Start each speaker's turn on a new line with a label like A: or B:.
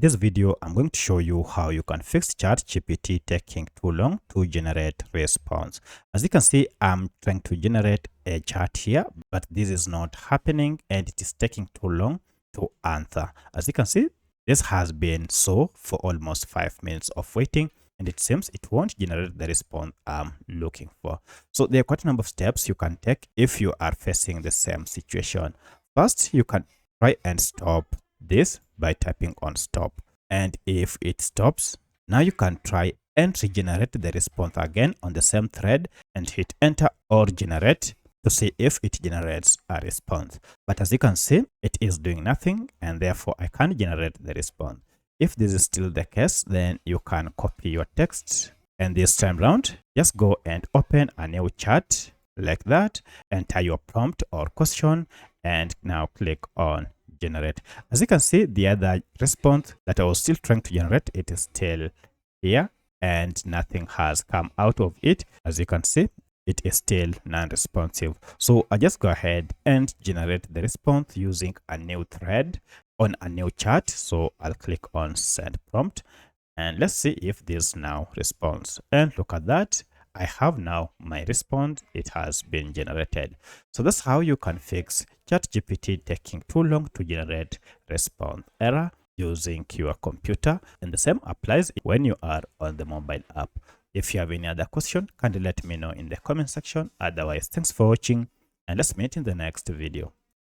A: This video, I'm going to show you how you can fix ChatGPT taking too long to generate response. As you can see, I'm trying to generate a chat here, but this is not happening and it is taking too long to answer. As you can see, this has been so for almost 5 minutes of waiting, and it seems it won't generate the response I'm looking for. So there are quite a number of steps you can take if you are facing the same situation. First, you can try and stop this by tapping on stop, and if it stops, now you can try and regenerate the response again on the same thread and hit enter or generate to see if it generates a response. But as you can see, it is doing nothing, and therefore I can't generate the response. If this is still the case, then you can copy your text, and this time round just go and open a new chat like that, enter your prompt or question, and now click on generate. As you can see, the other response that I was still trying to generate, it is still here and nothing has come out of it. As you can see, it is still non-responsive. So I just go ahead and generate the response using a new thread on a new chat. So I'll click on send prompt, and let's see if this now responds. And look at that, I have now my response. It has been generated. So that's how you can fix ChatGPT taking too long to generate response error using your computer. And the same applies when you are on the mobile app. If you have any other question, kindly let me know in the comment section. Otherwise, thanks for watching, and let's meet in the next video.